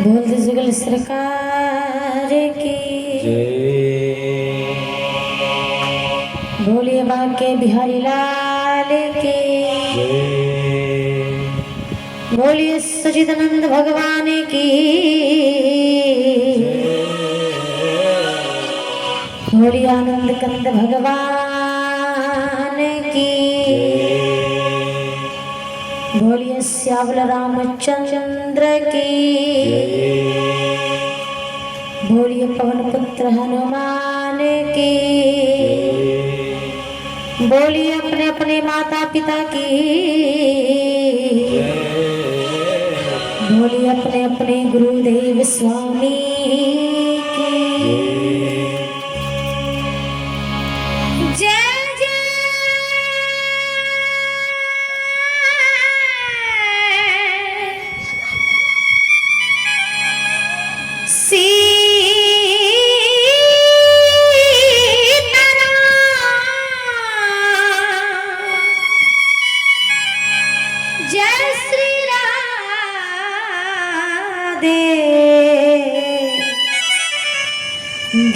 बोल जुगल सरकार की बोलिए बांके बिहारी लाल की बोलिए सच्चिदानंद भगवान की बोलिए आनंद कंद भगवान की बोलिए श्यामल रामचंद्र की बोलिए पवन पुत्र हनुमान की बोलिए अपने अपने माता पिता की बोलिए अपने अपने गुरुदेव स्वामी की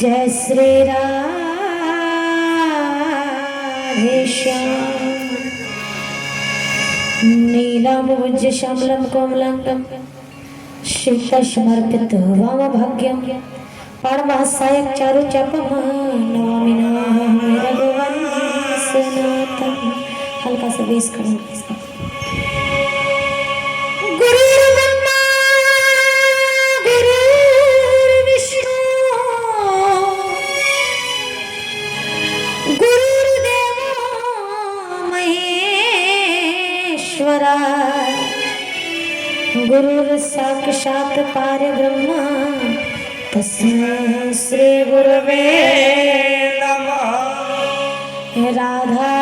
जय श्री राधे श्याम नीलमुज्ज श्यामलं कोमलांगं शीतसमर्पित वामभाग्यं पाणमहासायक चारुचापं नमामि नमामि रघुवंशनाथं। हल्का सा बेस करो। गुरुर साक्षात् परब्रह्म तस्मै श्री गुरवे नमः। राधा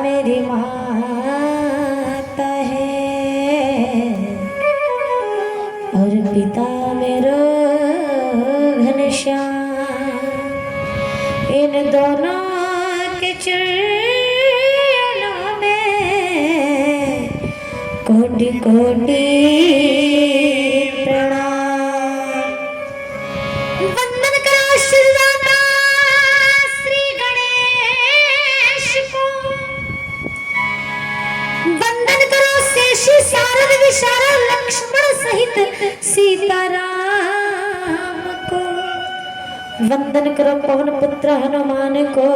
मेरी माता है और पिता मेरा घनश्याम। इन दोनों के कोटि कोटि प्रणाम। वंदन करो श्रीदाता श्री गणेश को, वंदन करो शेषी शारद विशारद लक्ष्मण सहित सीताराम को, वंदन करो पवन पुत्र हनुमान को,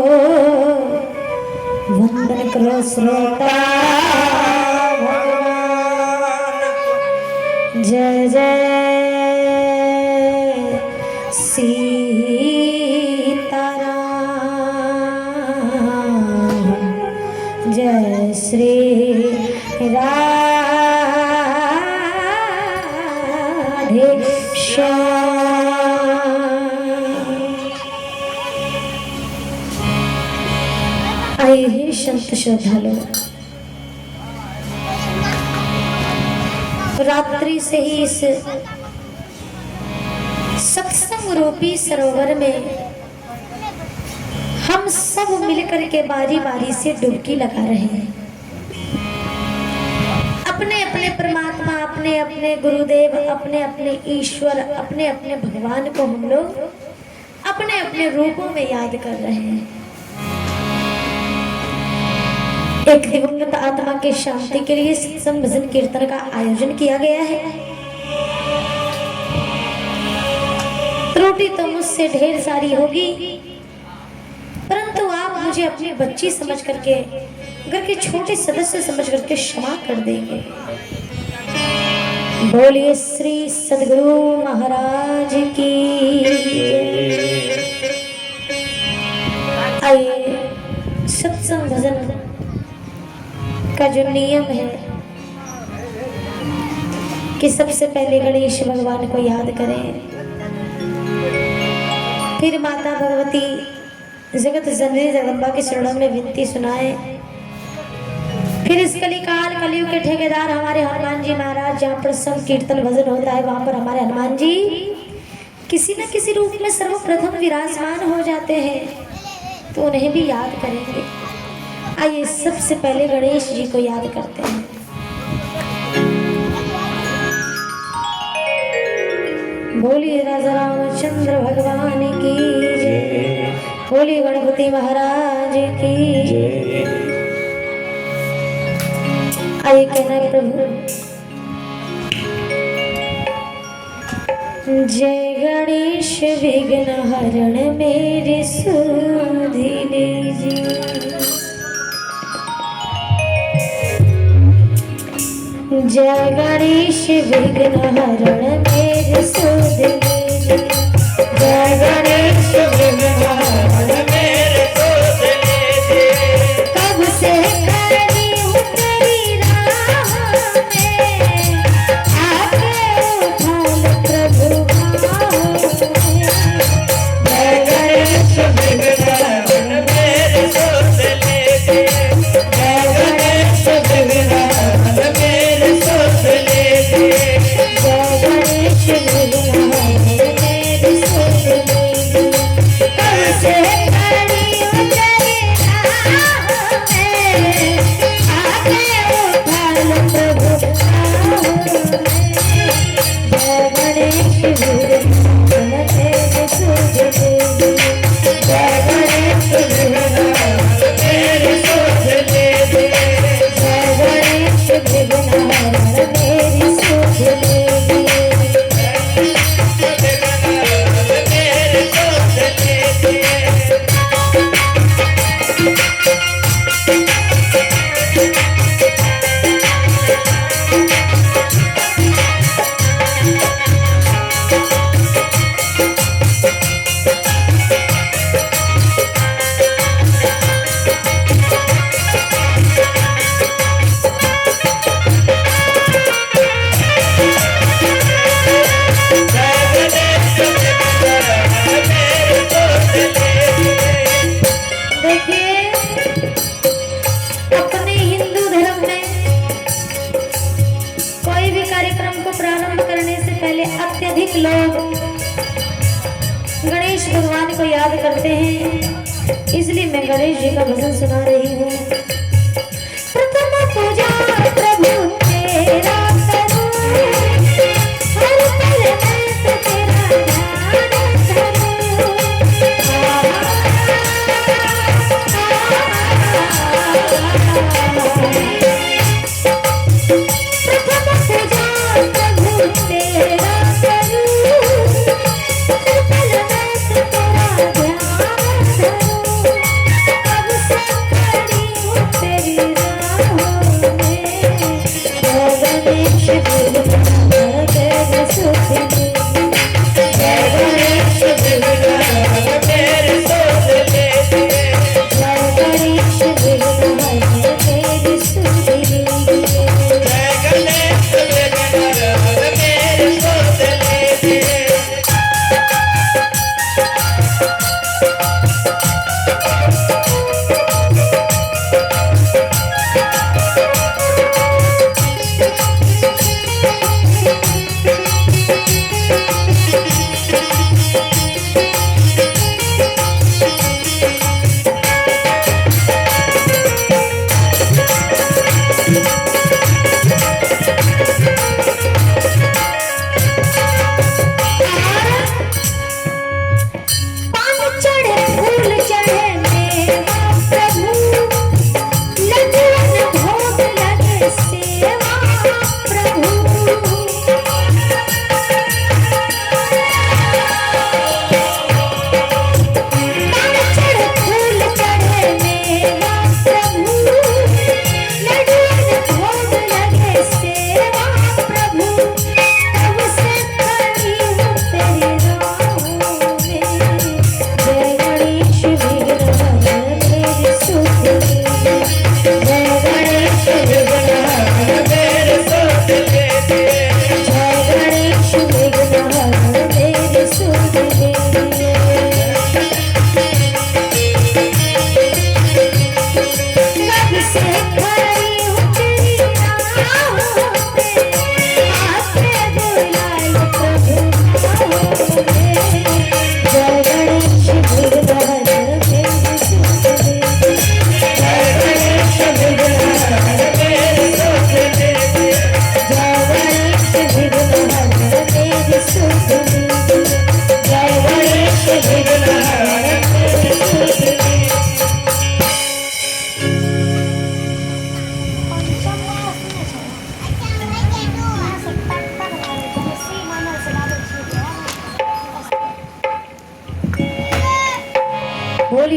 वंदन करो श्रोता जय जय सीताराम जय श्री राधे श्याम। आइए हे संत श्रद्धालु, रात्रि से ही इस सत्संग रूपी सरोवर में हम सब मिलकर के बारी बारी से डुबकी लगा रहे हैं। अपने अपने परमात्मा, अपने अपने गुरुदेव, अपने अपने ईश्वर, अपने अपने भगवान को हम लोग अपने अपने रूपों में याद कर रहे हैं। एक दिवंगत आत्मा के शांति के लिए सत्संग भजन कीर्तन का आयोजन किया गया है। त्रुटि तो मुझसे ढेर सारी होगी, परंतु आप मुझे अपनी बच्ची समझ करके, घर के छोटे सदस्य समझ करके क्षमा कर देंगे। बोलिए श्री सद्गुरु महाराज की। आइए, सत्संग भजन का जो नियम है कि सबसे पहले गणेश भगवान को याद करें, फिर माता भगवती जगत जननी जगदम्बा के चरणों में विनती सुनाए, फिर इस कलिकाल कलयुग के ठेकेदार हमारे हनुमान जी महाराज, जहाँ पर सब कीर्तन भजन होता है वहां पर हमारे हनुमान जी किसी न किसी रूप में सर्वप्रथम विराजमान हो जाते हैं, तो उन्हें भी याद करेंगे। आइए सबसे पहले गणेश जी को याद करते हैं। बोलिए राजा रामचंद्र भगवान की जय, बोलिए गणपति महाराज की जय। आइए कहना है प्रभु जय गणेश विघ्न हरण मेरे सुधि लीजिए, जय गणेश विघ्न हरण मेरे सुधि लीजिए, जय गणेश विघ्न हरण मेरे सुधि लीजिए। कब से खड़ी हूँ तेरी राह में, आके उठाल प्रभु बाहों में। जय गणेश विघ्न हरण मेरे सुधि लीजिए, जय गणेश विघ्न हरण मेरे सुधि लीजिए, जय गणेश विघ्न हरण मेरे सुधि लीजिए। कब से खड़ी हूँ तेरी राह में, आके उठाल प्रभु बाहों में। जय गणेश विघ्न हरण मेरे सुधि लीजिए, जय गणेश विघ्न हरण मेरे सुधि लीजिए, जय गणेश विघ्न हरण मेरे सुधि लीजिए। देखिए, अपने हिंदू धर्म में कोई भी कार्यक्रम को प्रारंभ करने से पहले अत्यधिक लोग गणेश भगवान को याद करते हैं, इसलिए मैं गणेश जी का भजन सुना रही हूँ। प्रथम पूजा प्रभु तेरा करूं, हर पल मैं तेरा ध्यान करूं। प्रथम पूजा प्रभु तेरा करूं, हर पल मैं तेरा ध्यान करूं। कब से खड़ी हूँ तेरी राहों में, जय गणेश विघ्न हरण मेरे सुधि लीजिए, जय गणेश विघ्न हरण मेरे सुधि लीजिए, जय गणेश विघ्न हरण मेरे सुधि लीजिए, जय गणेश विघ्न हरण मेरे सुधि लीजिए।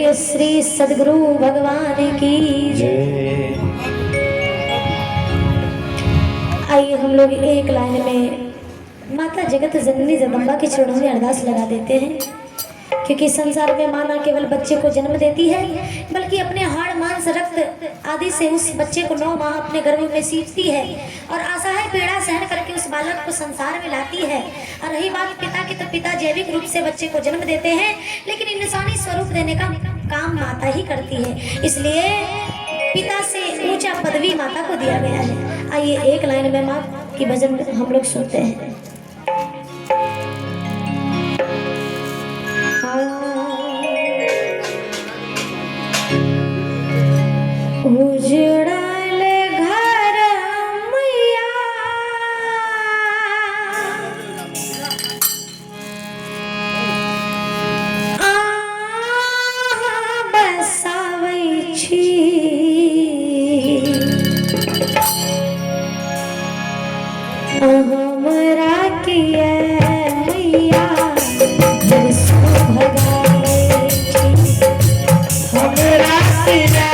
बोलिए श्री सदगुरु भगवान की जय। आइए हम लोग एक लाइन में माता जगत जननी जगदम्बा के चरणों में अरदास लगा देते हैं, क्योंकि संसार में माँ न केवल बच्चे को जन्म देती है बल्कि अपने हाड़ मांस रक्त आदि से उस बच्चे को 9 माह अपने गर्भ में सींचती है और असहाय पीड़ा सहन करके उस बालक को संसार में लाती है। और रही बात पिता की, तो पिता जैविक रूप से बच्चे को जन्म देते हैं, लेकिन इंसानी स्वरूप देने का काम माता ही करती है। इसलिए पिता से ऊंचा पदवी माता को दिया गया है। आइए एक लाइन में माँ की भजन हम लोग सुनते हैं। उजड़ल घर मैया बसावै छी, हमरा किया मैया घर सो भगावै छी, हमरा किया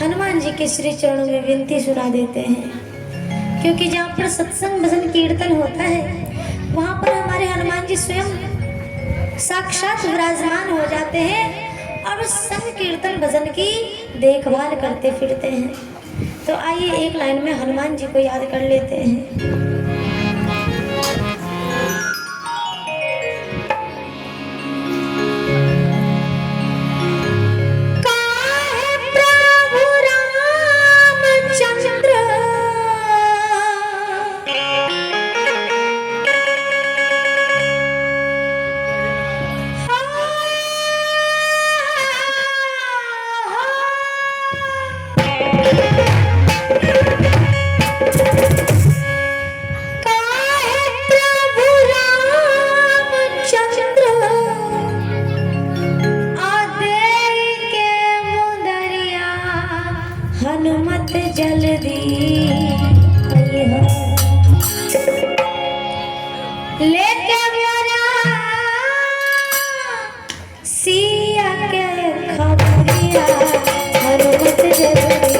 हनुमान जी के श्री चरणों में विनती सुना देते हैं, क्योंकि जहाँ पर सत्संग भजन कीर्तन होता है वहाँ पर हमारे हनुमान जी स्वयं साक्षात विराजमान हो जाते हैं और उस संग कीर्तन भजन की देखभाल करते फिरते हैं। तो आइए एक लाइन में हनुमान जी को याद कर लेते हैं। हनुमत जल्दी लेके मेरा सिया के खबरिया हनुमत जल्दी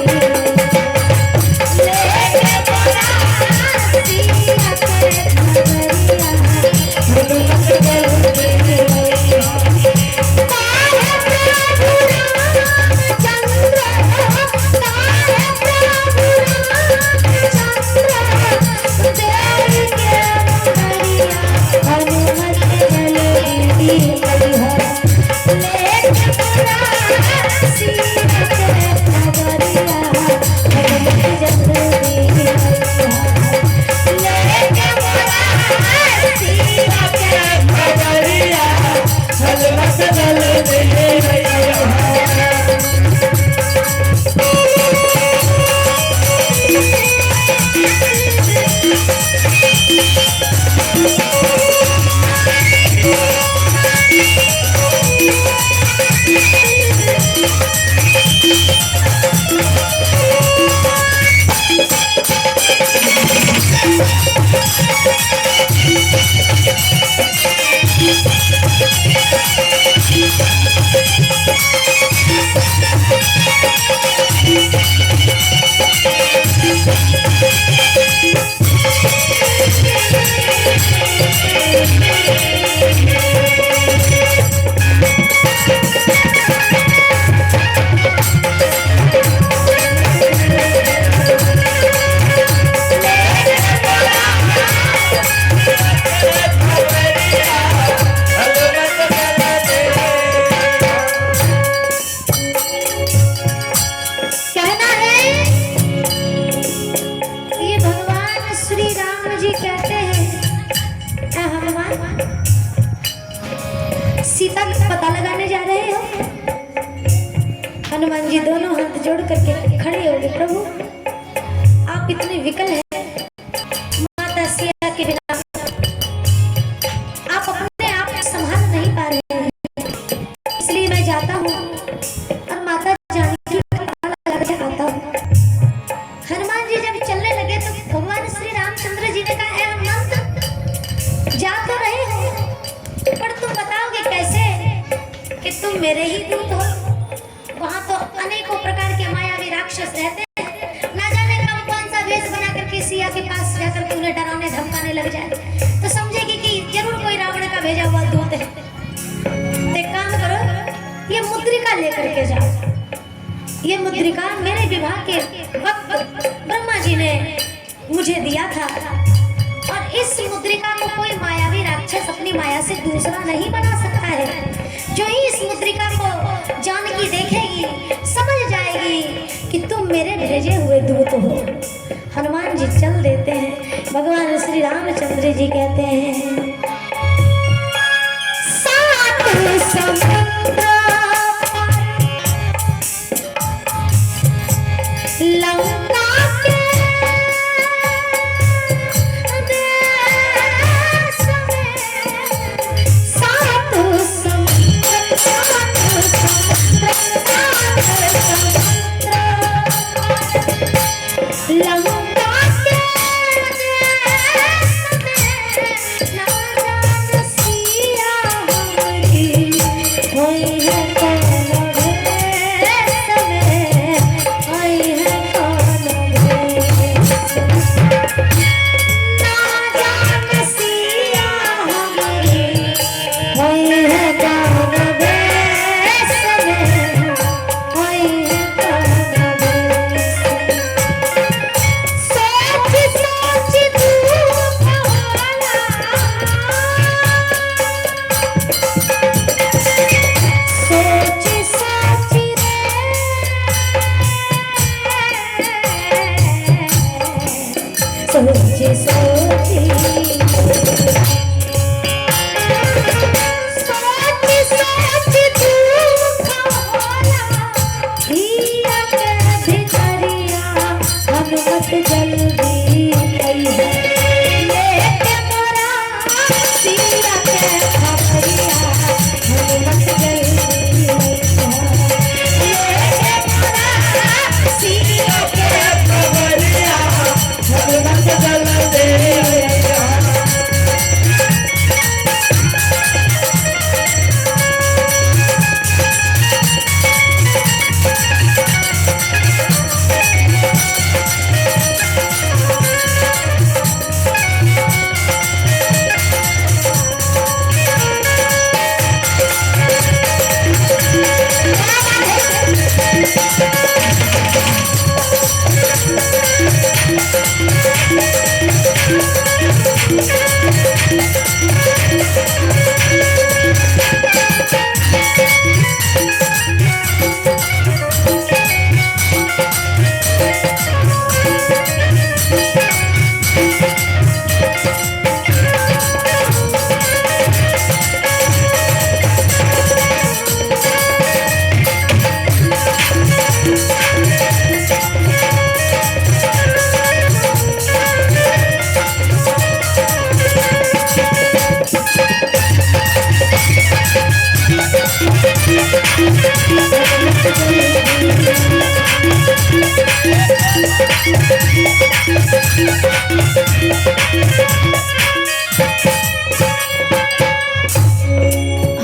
लेके मेरा सिया के खबरिया हनुमत जल्दी सीता का पता लगाने जा रहे हो। हनुमान जी दोनों हाथ जोड़ करके खड़े हो गए, प्रभु आप इतने विकल हैं, माता सिया के बिना आप अपने आप को संभाल नहीं पा रहे हैं, इसलिए मैं जाता हूँ और माता जानकी का पता लगा के आता हूँ। हनुमान जी जब चलने लगे तो भगवान श्री रामचंद्र जी ने कहा, हनुमंत जा तो रहे हो पर तुम बताओगे कैसे कि तुम मेरे ही दूत हो? वहाँ तो अनेकों प्रकार के मायावी राक्षस रहते हैं, ना जाने कब कौन सा वेश बना करके सिया के पास जाकर के उन्हें डराने धमकाने लग जाए तो समझेगी कि जरूर कोई रावण का भेजा हुआ दूत है। तो एक काम करो, ये मुद्रिका लेकर के जाओ। ये मुद्रिका मेरे विवाह के वक्त ब्रह्मा जी ने मुझे दिया था और इस मुद्रिका को कोई मायावी राक्षस अपनी माया से दूसरा नहीं बना सकता है। जो ही इस मुद्रिका को जानकी देखेगी समझ जाएगी कि तुम मेरे भेजे हुए दूत हो। हनुमान जी चल देते हैं। भगवान श्री रामचंद्र जी कहते हैं, सात समुद्र लंका सोची सोची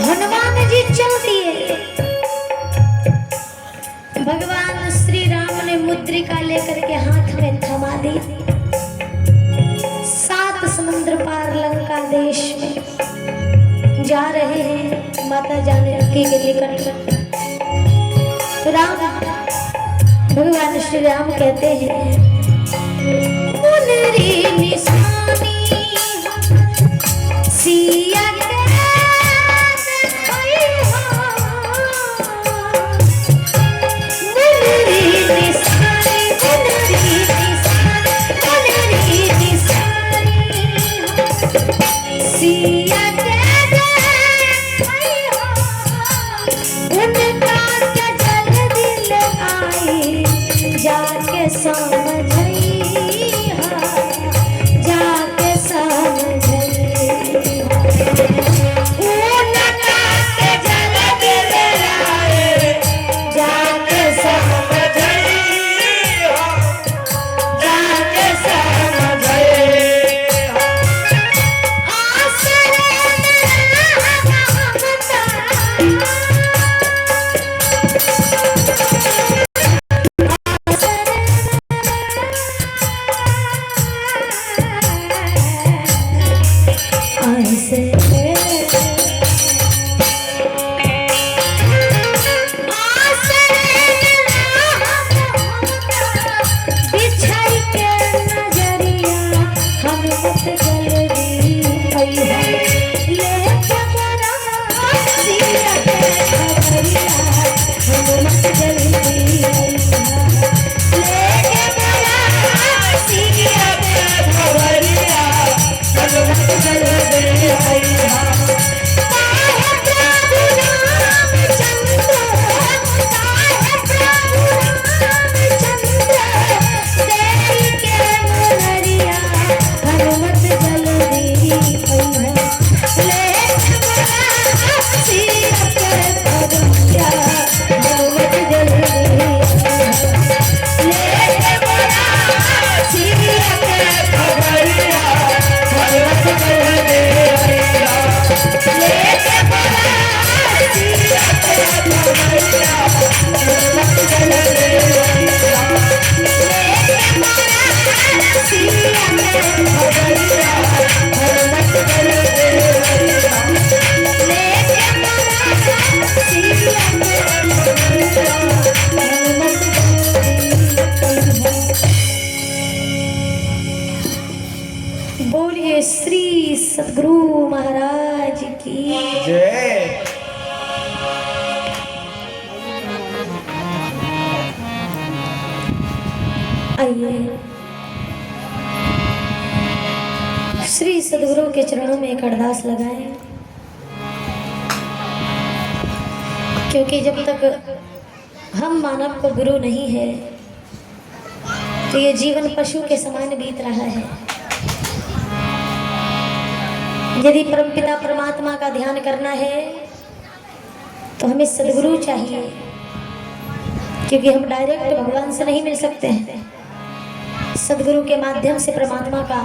हनुमान जी चल दिए। भगवान श्री राम ने मुद्रिका लेकर के हाथ में थमा दी। 7 समुद्र पार लंका देश में जा रहे हैं माता जानकी के निकट। राम भगवान श्री राम कहते हैं मुनरी निशानी सिया जाके बोलिए श्री सद्गुरु महाराज की जय। आइए श्री सदगुरु के चरणों में एक अरदास लगाए, क्योंकि जब तक हम मानव को गुरु नहीं है तो ये जीवन पशु के समान बीत रहा है। यदि परमपिता परमात्मा का ध्यान करना है तो हमें सदगुरु चाहिए, क्योंकि हम डायरेक्ट भगवान से नहीं मिल सकते हैं। सदगुरु के माध्यम से परमात्मा का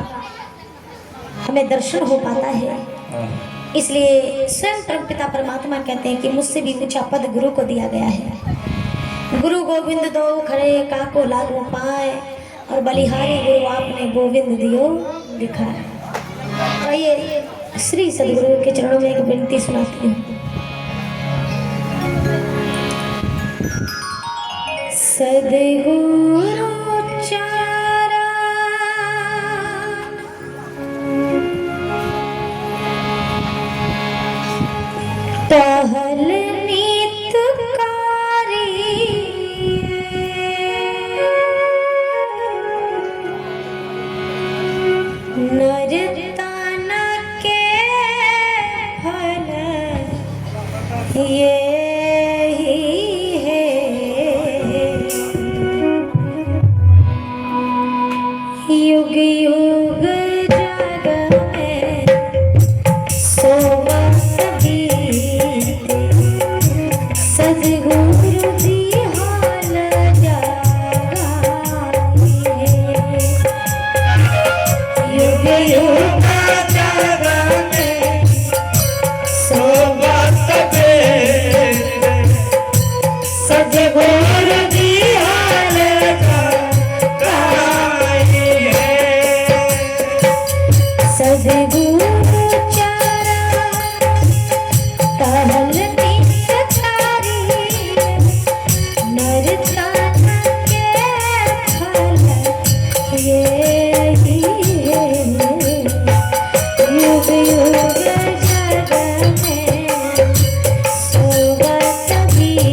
हमें दर्शन हो पाता है। इसलिए स्वयं परमपिता परमात्मा कहते हैं कि मुझसे भी ऊंचा पद गुरु को दिया गया है। गुरु गोविंद दो खड़े काको लागू पाए, और बलिहारी गुरु आपने गोविंद दियो दिखाए। आइए श्री सदगुरु के चरणों में एक विनती सुनाती हूँ। सदगुरु चारा टहल नीत कारी, नरतन के फल ये ही है। युग युग जग में सोवत बीते, सदगुरु जी हाल जगाए। युग युग जग में सोवत बीते, सदगुरु जी हाल सदगुरु चारा टहल नीत कारी, नरतन के फल ये ही है। युग युग जग में सोवत बीते,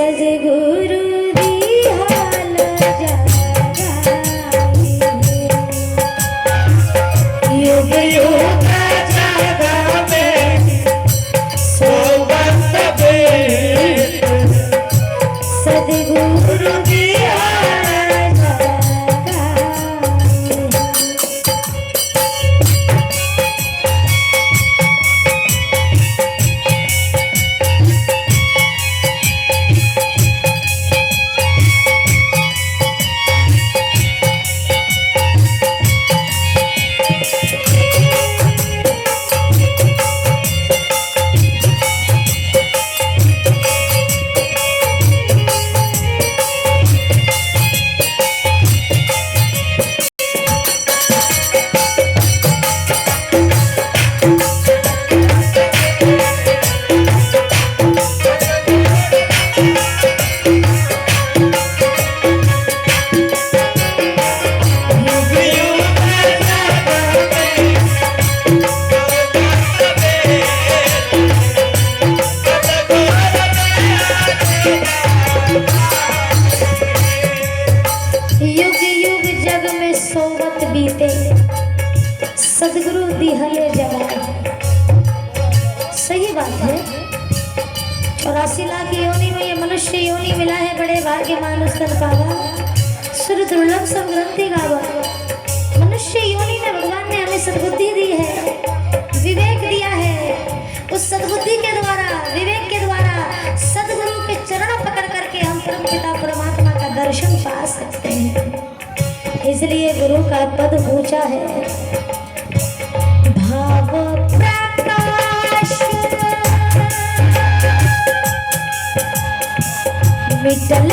सदगुरु जी हाल जगाए। युग युग जग में सोवत बीते, सदगुरु जी हाल जगाए। युग युग जग में सोवत बीते, सदगुरु दिहले जगाए। सही बात है। 84 लाख योनि में ये मनुष्य योनि मिला है, बड़े भाग्य मानुष तन पावा, सुर दुर्लभ सब ग्रंथि गावा। मनुष्य योनि में भगवान ने हमें सद्बुद्धि दी है, विवेक दिया है। उस सद्बुद्धि के द्वारा, विवेक के द्वारा सदगुरु के चरण पकड़ करके हम परमपिता परमात्मा का दर्शन पा सकते हैं। इसलिए गुरु का पद ऊंचा है। भाव प्रकाश मिटल